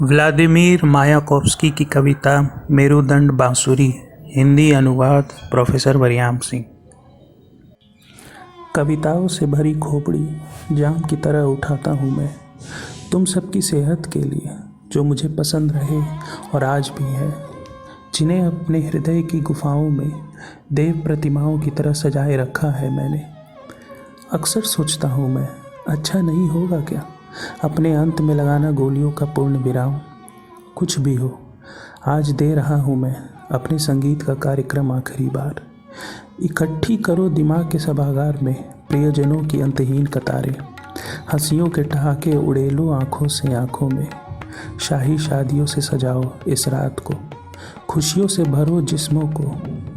Vladimir मायाकोव्स्की की कविता मेरुदंड बांसुरी। हिंदी अनुवाद प्रोफेसर वरियाम सिंह। कविताओं से भरी खोपड़ी जाम की तरह उठाता हूँ मैं तुम सबकी सेहत के लिए, जो मुझे पसंद रहे और आज भी है, जिन्हें अपने हृदय की गुफाओं में देव प्रतिमाओं की तरह सजाए रखा है मैंने। अक्सर सोचता हूँ मैं, अच्छा नहीं होगा क्या अपने अंत में लगाना गोलियों का पूर्ण विराम। कुछ भी हो, आज दे रहा हूँ मैं अपने संगीत का कार्यक्रम आखिरी बार। इकट्ठी करो दिमाग के सभागार में प्रियजनों की अंतहीन कतारें, हंसियों के ठहाके उड़ेलो आँखों से आँखों में, शाही शादियों से सजाओ इस रात को, खुशियों से भरो जिस्मों को,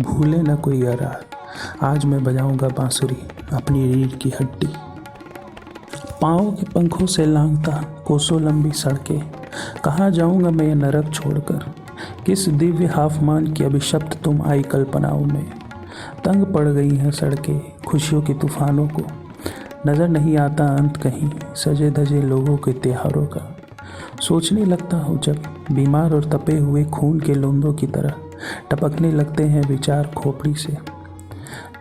भूले न कोई रात। आज मैं बजाऊंगा बांसुरी अपनी रीढ़ की हड्डी। पाँव के पंखों से लांघता कोसों लंबी सड़कें, कहाँ जाऊंगा मैं ये नरक छोड़कर, किस दिव्य हाफमान की अभिशप्त तुम आई कल्पनाओं में। तंग पड़ गई हैं सड़कें खुशियों के तूफानों को, नज़र नहीं आता अंत कहीं सजे धजे लोगों के त्योहारों का। सोचने लगता हूँ जब बीमार और तपे हुए खून के लोंदों की तरह टपकने लगते हैं विचार खोपड़ी से।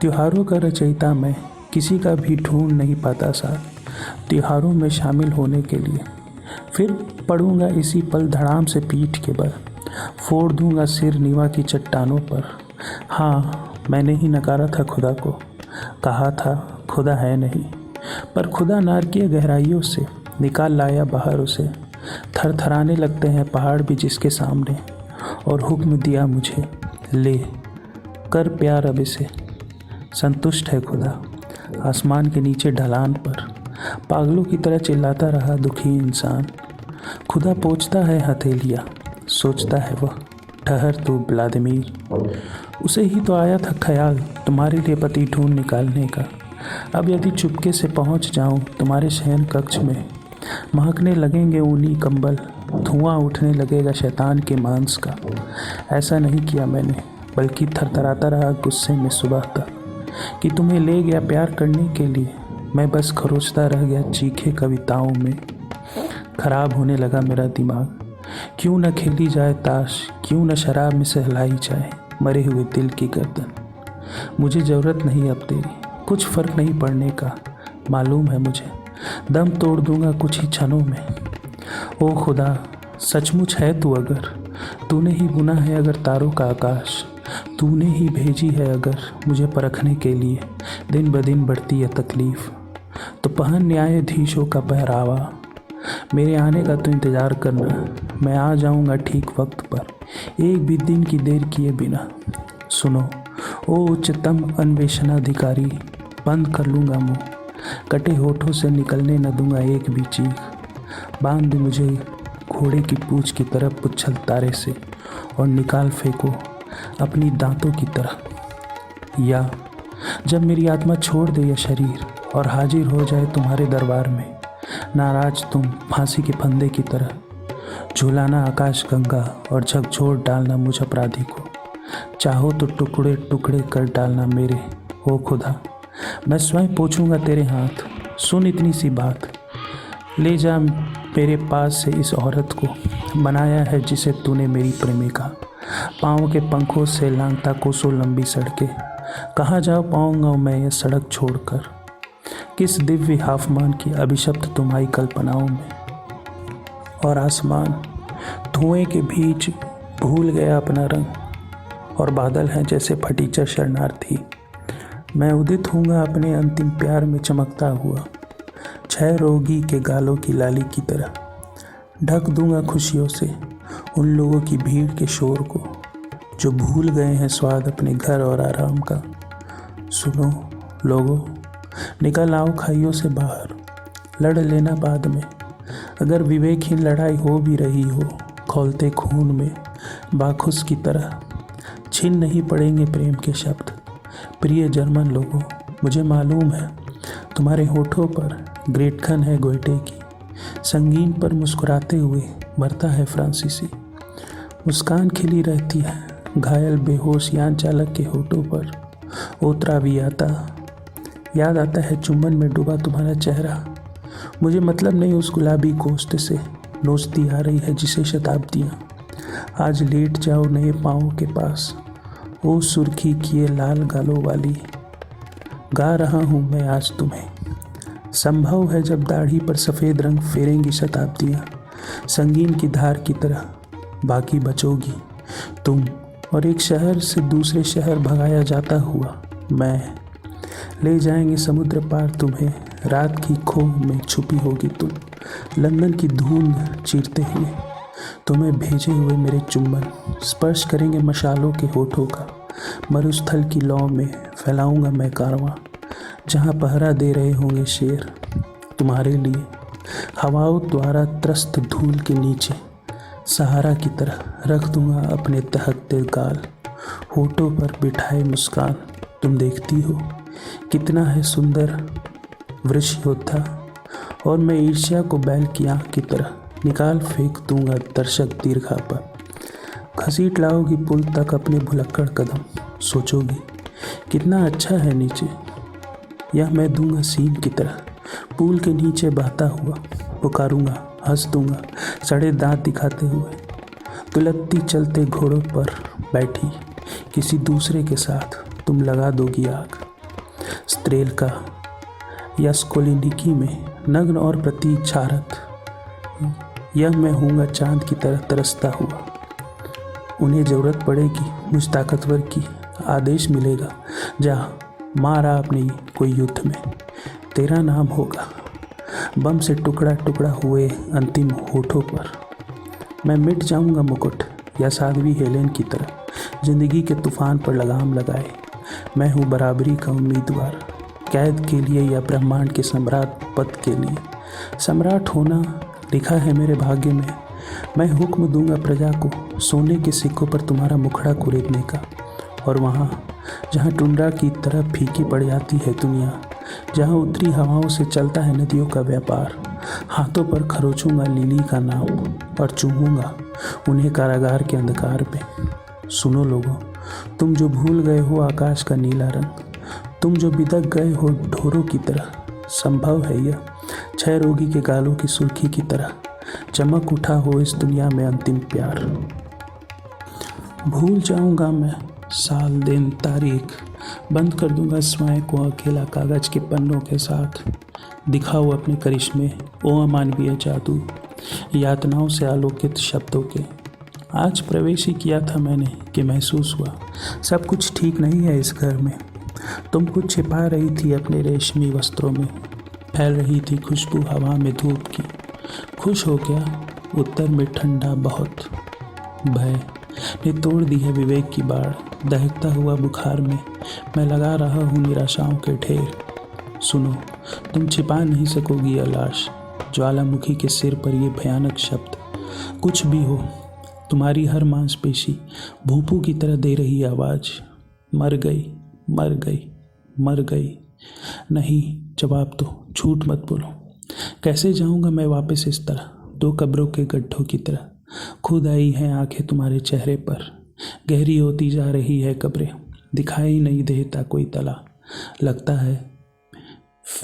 त्योहारों का रचयिता मैं किसी का भी ढूंढ नहीं पाता साथ त्योहारों में शामिल होने के लिए। फिर पड़ूंगा इसी पल धड़ाम से पीठ के बल, फोड़ दूंगा सिर नीवा की चट्टानों पर। हाँ, मैंने ही नकारा था खुदा को, कहा था खुदा है नहीं, पर खुदा नारकीय गहराइयों से निकाल लाया बाहर उसे। थरथराने लगते हैं पहाड़ भी जिसके सामने, और हुक्म दिया मुझे, ले कर प्यार अब इसे। संतुष्ट है खुदा आसमान के नीचे ढलान पर, पागलों की तरह चिल्लाता रहा दुखी इंसान। खुदा पोंछता है हथेलियाँ, सोचता है वह, ठहर तू व्लादिमीर। उसे ही तो आया था ख्याल तुम्हारे लिए पति ढूंढ निकालने का। अब यदि चुपके से पहुंच जाऊं तुम्हारे शयन कक्ष में, महकने लगेंगे ऊनी कंबल, धुआं उठने लगेगा शैतान के मांस का। ऐसा नहीं किया मैंने, बल्कि थरथराता रहा गुस्से में सुबह तक कि तुम्हें ले गया प्यार करने के लिए। मैं बस खरोचता रह गया चीखे कविताओं में। खराब होने लगा मेरा दिमाग। क्यों न खेली जाए ताश, क्यों न शराब में सहलाई जाए मरे हुए दिल की गर्दन। मुझे ज़रूरत नहीं अब तेरी, कुछ फ़र्क नहीं पड़ने का, मालूम है मुझे। दम तोड़ दूंगा कुछ ही क्षणों में। ओ खुदा, सचमुच है तू अगर, तूने ही बुना है अगर तारों का आकाश, तूने ही भेजी है अगर मुझे परखने के लिए दिन ब दिन बढ़ती है तकलीफ़, तो पहन न्यायाधीशों का पहरावा। मेरे आने का तो इंतज़ार करना, मैं आ जाऊंगा ठीक वक्त पर, एक भी दिन की देर किए बिना। सुनो ओ उच्चतम अन्वेषणाधिकारी, बंद कर लूँगा मुँह, कटे होठों से निकलने न दूंगा एक भी चीख। बांध दो मुझे घोड़े की पूँछ की तरह पुच्छल तारे से, और निकाल फेंको अपनी दांतों की तरह। या जब मेरी आत्मा छोड़ दे यह शरीर और हाजिर हो जाए तुम्हारे दरबार में, नाराज तुम फांसी के फंदे की तरह, झुलाना आकाश गंगा और झकझोर डालना मुझ अपराधी को। चाहो तो टुकड़े टुकड़े कर डालना मेरे, ओ खुदा मैं स्वयं पोंछूंगा तेरे हाथ। सुन इतनी सी बात, ले जा मेरे पास से इस औरत को, बनाया है जिसे तूने मेरी प्रेमिका। पाँव के पंखों से लांघता कोसों लंबी सड़कें, कहाँ जा पाऊंगा मैं ये सड़क छोड़कर, किस दिव्य हाफमान की अभिशप्त तुम्हारी कल्पनाओं में। और आसमान धुएं के बीच भूल गया अपना रंग, और बादल हैं जैसे फटीचर शरणार्थी। मैं उदित हूँगा अपने अंतिम प्यार में चमकता हुआ, क्षय रोगी के गालों की लाली की तरह। ढक दूंगा खुशियों से उन लोगों की भीड़ के शोर को, जो भूल गए हैं स्वाद अपने घर और आराम का। सुनो लोगों, निकल आओ खाइयों से बाहर, लड़ लेना बाद में। अगर विवेकहीन लड़ाई हो भी रही हो खौलते खून में बाखुस की तरह, छिन नहीं पड़ेंगे प्रेम के शब्द। प्रिय जर्मन लोगों, मुझे मालूम है तुम्हारे होठों पर ग्रेटखन है गोएटे की, संगीन पर मुस्कुराते हुए मरता है फ्रांसीसी। मुस्कान खिली रहती है घायल बेहोश यान चालक के होठों पर। ओ ट्रावियाता, याद आता है चुंबन में डूबा तुम्हारा चेहरा। मुझे मतलब नहीं उस गुलाबी गोश्त से नोचती आ रही है जिसे शताब्दियाँ। आज लेट जाओ नए पाँव के पास, ओ सुर्खी किए लाल गालों वाली। गा रहा हूँ मैं आज तुम्हें। संभव है जब दाढ़ी पर सफ़ेद रंग फेरेंगी शताब्दियाँ, संगीन की धार की तरह बाकी बचोगी तुम, और एक शहर से दूसरे शहर भगाया जाता हुआ मैं। ले जाएंगे समुद्र पार तुम्हें, रात की खोह में छुपी होगी तुम। लंदन की धूल चीरते हुए तुम्हें भेजे हुए मेरे चुंबन स्पर्श करेंगे मशालों के होठों का। मरुस्थल की लौ में फैलाऊंगा मैं कारवां, जहाँ पहरा दे रहे होंगे शेर तुम्हारे लिए। हवाओं द्वारा त्रस्त धूल के नीचे सहारा की तरह रख दूंगा अपने दहकते गाल। होठों पर बिठाए मुस्कान तुम देखती हो कितना है सुंदर वृक्ष योद्धा, और मैं ईर्ष्या को बैल की आँख की तरह निकाल फेंक दूंगा दर्शक दीर्घा पर। घसीट लाओगी पुल तक अपने भुलक्कड़ कदम, सोचोगी कितना अच्छा है नीचे। यह मैं दूंगा सीन की तरह पुल के नीचे बहता हुआ, पुकारूंगा हंस दूंगा सड़े दांत दिखाते हुए। दुलत्ती चलते घोड़ों पर बैठी किसी दूसरे के साथ तुम लगा दोगी आग। स्त्रेलका या स्कोलिनिकी में नग्न और प्रतीक छारत, यह मैं हूँगा चांद की तरह तरसता हुआ। उन्हें ज़रूरत पड़ेगी मुझ ताकतवर की, आदेश मिलेगा जा मारा अपने कोई युद्ध में, तेरा नाम होगा। बम से टुकड़ा टुकड़ा हुए अंतिम होठों पर मैं मिट जाऊंगा मुकुट या साध्वी हेलेन की तरह, जिंदगी के तूफान पर लगाम लगाए। मैं हूँ बराबरी का उम्मीदवार, कैद के लिए या ब्रह्मांड के सम्राट पद के लिए। सम्राट होना लिखा है मेरे भाग्य में। मैं हुक्म दूंगा प्रजा को सोने के सिक्कों पर तुम्हारा मुखड़ा कुरेदने का, और वहाँ जहाँ टुंड्रा की तरह फीकी पड़ जाती है दुनिया, जहाँ उतरी हवाओं से चलता है नदियों का व्यापार, हाथों पर खरोचूंगा लिली का नाम और चूमूंगा उन्हें कारागार के अंधकार में। सुनो लोगों, तुम जो भूल गए हो आकाश का नीला रंग, तुम जो बिदक गए हो ढोरों की तरह, संभव है यह क्षय रोगी के गालों की सुर्खी की तरह चमक उठा हो इस दुनिया में अंतिम प्यार। भूल जाऊंगा मैं साल दिन तारीख, बंद कर दूंगा स्वयं को अकेला कागज के पन्नों के साथ। दिखाओ अपने करिश्मे ओ अमानवीय जादू, यातनाओं से आलोकित शब्दों के। आज प्रवेश ही किया था मैंने कि महसूस हुआ सब कुछ ठीक नहीं है इस घर में। तुम कुछ छिपा रही थी अपने रेशमी वस्त्रों में, फैल रही थी खुशबू हवा में धूप की। खुश हो गया उत्तर में ठंडा बहुत, भय ने तोड़ दी है विवेक की बाड़। दहकता हुआ बुखार में मैं लगा रहा हूँ निराशाओं के ढेर। सुनो, तुम छिपा नहीं सकोगी यह लाश, ज्वालामुखी के सिर पर ये भयानक शब्द। कुछ भी हो, तुम्हारी हर मांसपेशी भूपू की तरह दे रही आवाज़, मर गई मर गई मर गई। नहीं, जवाब दो, झूठ मत बोलो। कैसे जाऊँगा मैं वापस इस तरह, दो कब्रों के गड्ढों की तरह। खुद आई हैं आंखें तुम्हारे चेहरे पर, गहरी होती जा रही है कब्रें, दिखाई नहीं देता कोई तला। लगता है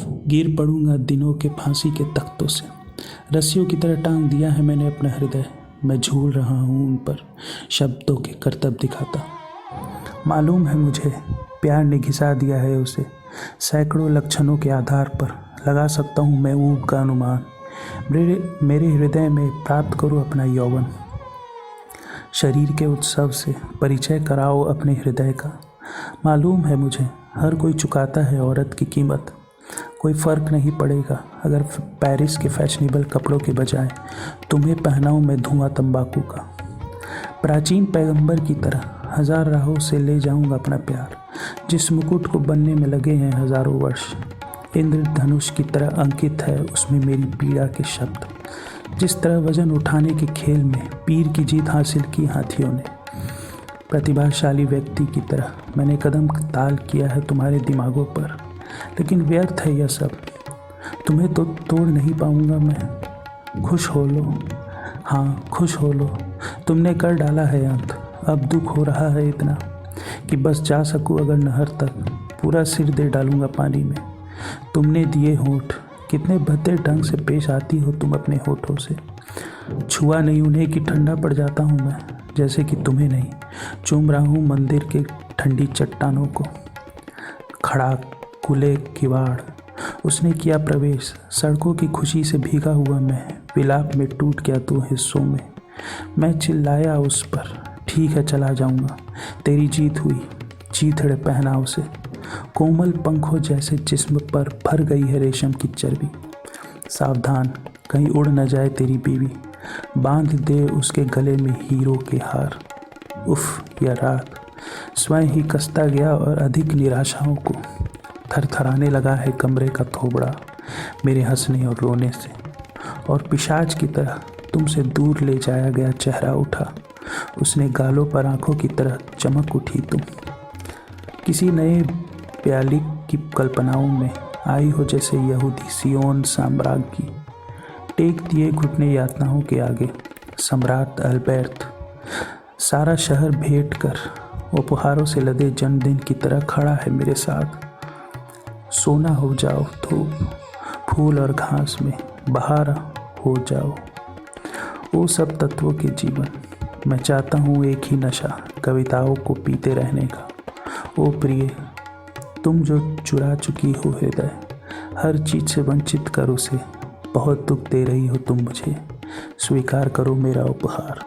गिर पड़ूंगा दिनों के फांसी के तख्तों से। रस्सियों की तरह टांग दिया है मैंने अपना हृदय, मैं झूल रहा हूँ उन पर शब्दों के करतब दिखाता। मालूम है मुझे प्यार ने घिसा दिया है उसे, सैकड़ों लक्षणों के आधार पर लगा सकता हूँ मैं ऊब का अनुमान। मेरे हृदय में प्राप्त करो अपना यौवन, शरीर के उत्सव से परिचय कराओ अपने हृदय का। मालूम है मुझे हर कोई चुकाता है औरत की कीमत, कोई फ़र्क नहीं पड़ेगा अगर पेरिस के फैशनेबल कपड़ों के बजाय तुम्हें पहनाऊँ मैं धुआं तंबाकू का। प्राचीन पैगंबर की तरह हजार राहों से ले जाऊंगा अपना प्यार, जिस मुकुट को बनने में लगे हैं हजारों वर्ष। इंद्रधनुष की तरह अंकित है उसमें मेरी पीड़ा के शब्द। जिस तरह वजन उठाने के खेल में पीर की जीत हासिल की हाथियों ने, प्रतिभाशाली व्यक्ति की तरह मैंने कदम ताल किया है तुम्हारे दिमागों पर, लेकिन व्यर्थ है यह सब। तुम्हें तो तोड़ नहीं पाऊंगा मैं। खुश हो लो, हाँ खुश हो लो, तुमने कर डाला है अंत। अब दुख हो रहा है इतना कि बस जा सकूं अगर नहर तक, पूरा सिर दे डालूंगा पानी में। तुमने दिए होठ, कितने भद्दे ढंग से पेश आती हो तुम अपने होठों से। छुआ नहीं उन्हें कि ठंडा पड़ जाता हूँ मैं, जैसे कि तुम्हें नहीं। चूम रहा हूँ मंदिर के ठंडी चट्टानों को। खड़ा खुले किवाड़, उसने किया प्रवेश। सड़कों की खुशी से भीगा हुआ मैं विलाप में टूट गया 2 हिस्सों में। मैं चिल्लाया उस पर, ठीक है चला जाऊंगा। तेरी जीत हुई, चीथड़े पहनाव से। कोमल पंखों जैसे जिस्म पर भर गई है रेशम की चर्बी। सावधान, कहीं उड़ न जाए तेरी बीवी, बांध दे उसके गले में हीरो के हार। उफ, यह रात स्वयं ही कसता गया और अधिक निराशाओं को। थरथराने लगा है कमरे का थोबड़ा मेरे हंसने और रोने से, और पिशाच की तरह तुमसे दूर ले जाया गया चेहरा उठा। उसने गालों पर आंखों की तरह चमक उठी तुम। किसी नए प्याली की कल्पनाओं में आई हो जैसे यहूदी सियोन साम्राज्य की। टेक दिए घुटने यातनाओं के आगे सम्राट अल्बर्ट। सारा शहर भेंट कर उपहारों से लदे जन्मदिन की तरह खड़ा है मेरे साथ। सोना हो जाओ धूप, फूल और घास में बहार हो जाओ। वो सब तत्वों के जीवन, मैं चाहता हूँ एक ही नशा, कविताओं को पीते रहने का। ओ प्रिय, तुम जो चुरा चुकी हो हृदय, हर चीज़ से वंचित कर उसे। बहुत दुख दे रही हो तुम मुझे, स्वीकार करो मेरा उपहार।